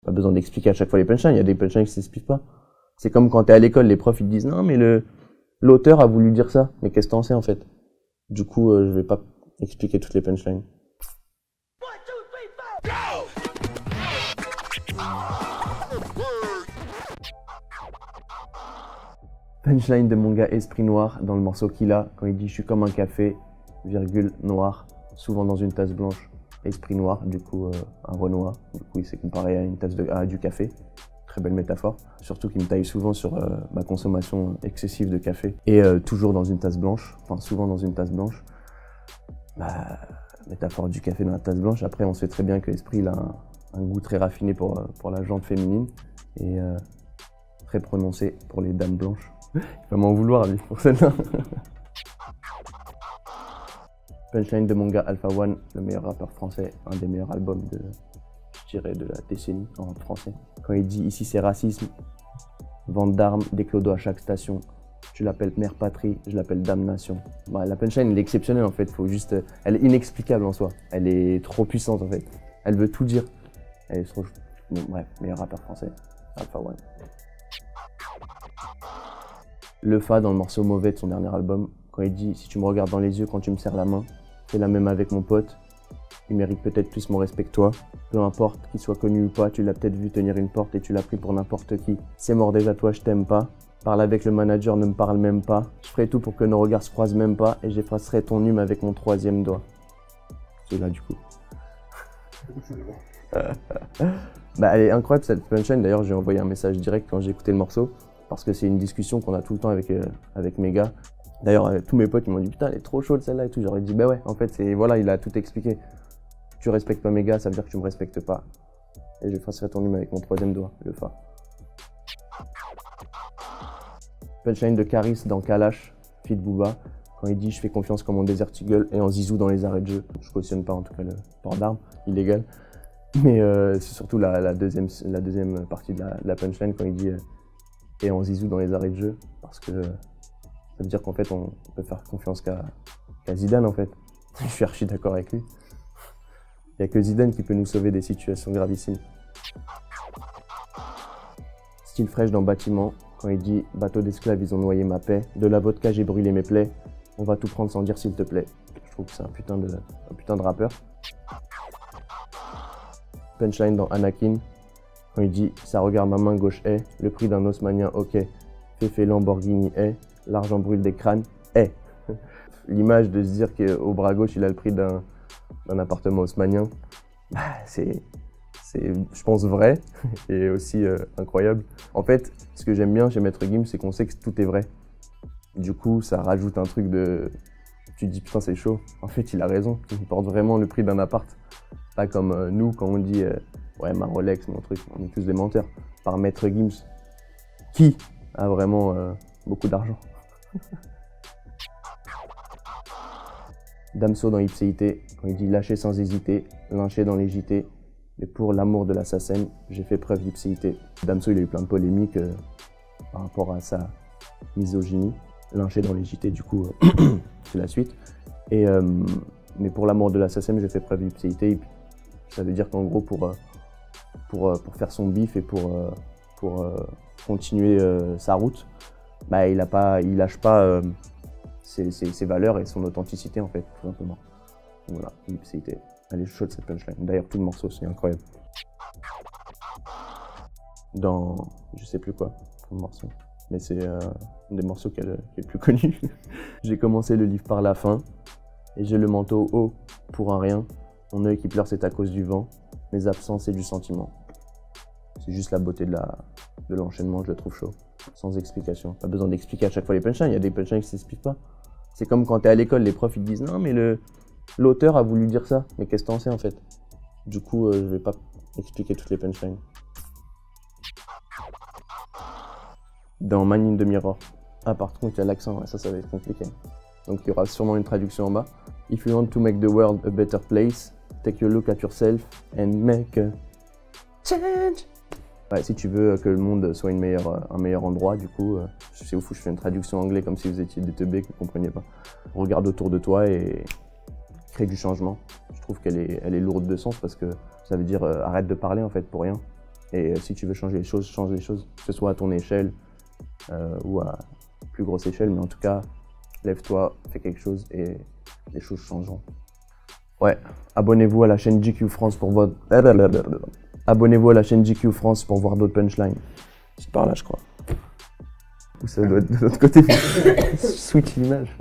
Pas besoin d'expliquer à chaque fois les punchlines, il y a des punchlines qui s'expliquent pas. C'est comme quand t'es à l'école, les profs ils te disent non mais l'auteur a voulu dire ça, mais qu'est-ce que t'en sais en fait? Du coup, je vais pas expliquer toutes les punchlines. Punchline de mon gars Esprit Noir dans le morceau qu'il a quand il dit je suis comme un café, virgule noir, souvent dans une tasse blanche. Esprit Noir, du coup un Renoir, du coup il s'est comparé à une tasse du café. Très belle métaphore, surtout qu'il me taille souvent sur ma consommation excessive de café et toujours dans une tasse blanche, enfin souvent dans une tasse blanche. Bah, métaphore du café dans la tasse blanche. Après on sait très bien que Esprit il a un goût très raffiné pour la jante féminine et très prononcé pour les dames blanches. Il va m'en vouloir lui pour celle-là. Punchline de mon gars Alpha One, le meilleur rappeur français, un des meilleurs albums de la décennie en français. Quand il dit ici c'est racisme, vente d'armes, des clodos à chaque station. Tu l'appelles mère patrie, je l'appelle damnation. Bah, la punchline elle est exceptionnelle en fait, elle est inexplicable en soi. Elle est trop puissante en fait. Elle veut tout dire. Elle est trop... Bon, bref, meilleur rappeur français, Alpha One. Le Fa dans le morceau Mauvais de son dernier album, quand il dit si tu me regardes dans les yeux quand tu me serres la main, fais la même avec mon pote. Il mérite peut-être plus mon respect que toi. Peu importe qu'il soit connu ou pas, tu l'as peut-être vu tenir une porte et tu l'as pris pour n'importe qui. C'est mort déjà toi, je t'aime pas. Parle avec le manager, ne me parle même pas. Je ferai tout pour que nos regards se croisent même pas et j'effacerai ton hume avec mon troisième doigt. C'est là du coup. Bah, elle est incroyable cette punchline, d'ailleurs j'ai envoyé un message direct quand j'ai écouté le morceau parce que c'est une discussion qu'on a tout le temps avec mes gars. D'ailleurs tous mes potes ils m'ont dit putain elle est trop chaude celle-là et tout, j'aurais dit bah ouais en fait c'est voilà il a tout expliqué. Tu respectes pas mes gars, ça veut dire que tu me respectes pas. Et j'effacerai ton hume avec mon troisième doigt, le Fa. Punchline de Caris dans Kalash, feat Booba, quand il dit je fais confiance comme mon Desert Eagle et en zizou dans les arrêts de jeu. Je cautionne pas en tout cas le port d'armes, illégal. Mais c'est surtout la deuxième partie de la punchline quand il dit et en zizou dans les arrêts de jeu, parce que ça veut dire qu'en fait on peut faire confiance qu'à Zidane en fait. Je suis archi d'accord avec lui. Il n'y a que Zidane qui peut nous sauver des situations gravissimes. Style fraîche dans Bâtiment, quand il dit « Bateau d'esclaves, ils ont noyé ma paix. De la vodka, j'ai brûlé mes plaies. On va tout prendre sans dire s'il te plaît. » Je trouve que c'est un putain de rappeur. Punchline dans Anakin, quand il dit « Ça regarde ma main gauche est. Le prix d'un haussmannien, ok. Féfé Lamborghini est. L'argent brûle des crânes, est. » L'image de se dire qu'au bras gauche, il a le prix d'un appartement haussmannien, bah, c'est je pense vrai et aussi incroyable. En fait, ce que j'aime bien chez Maître Gims, c'est qu'on sait que tout est vrai. Du coup, ça rajoute un truc de... Tu te dis putain c'est chaud. En fait, il a raison, il porte vraiment le prix d'un appart. Pas comme nous quand on dit ouais ma Rolex, mon truc, on est tous des menteurs. Par Maître Gims, qui a vraiment beaucoup d'argent. Damso dans Ipséité, quand il dit lâcher sans hésiter, lyncher dans les JT, mais pour l'amour de l'assassin, j'ai fait preuve d'ipséité. Damso il a eu plein de polémiques par rapport à sa misogynie. Lyncher dans les JT du coup, c'est la suite. Et, mais pour l'amour de l'assassin, j'ai fait preuve d'ipséité. Ça veut dire qu'en gros pour faire son bif et pour continuer sa route, bah, il lâche pas ses valeurs et son authenticité en fait, tout simplement. Voilà, l'ipséité. Elle est chaude cette punchline. D'ailleurs tout le morceau c'est incroyable. Dans je sais plus quoi comme morceau, mais c'est un des morceaux qui est le plus connu. J'ai commencé le livre par la fin et j'ai le manteau haut pour un rien. Mon œil qui pleure c'est à cause du vent. Mes absences c'est du sentiment. C'est juste la beauté de l'enchaînement, je le trouve chaud. Sans explication. Pas besoin d'expliquer à chaque fois les punchlines, il y a des punchlines qui s'expliquent pas. C'est comme quand t'es à l'école, les profs ils te disent non mais l'auteur a voulu dire ça, mais qu'est-ce que t'en sais en fait? Du coup, je vais pas expliquer toutes les punchlines. Dans Man in the Mirror. Ah par contre il y a l'accent, ça va être compliqué. Donc il y aura sûrement une traduction en bas. If you want to make the world a better place, take a look at yourself and make a change. Ouais, si tu veux que le monde soit un meilleur endroit, du coup, c'est ouf, je fais une traduction en anglais comme si vous étiez des teubés que vous ne compreniez pas. Regarde autour de toi et crée du changement. Je trouve qu'elle est lourde de sens parce que ça veut dire arrête de parler en fait pour rien. Et si tu veux changer les choses, change les choses, que ce soit à ton échelle ou à plus grosse échelle, mais en tout cas, lève-toi, fais quelque chose et les choses changeront. Ouais, abonnez-vous à la chaîne GQ France pour votre... Abonnez-vous à la chaîne GQ France pour voir d'autres punchlines. C'est par là, je crois. Ou ça doit être de l'autre côté. Switch l'image.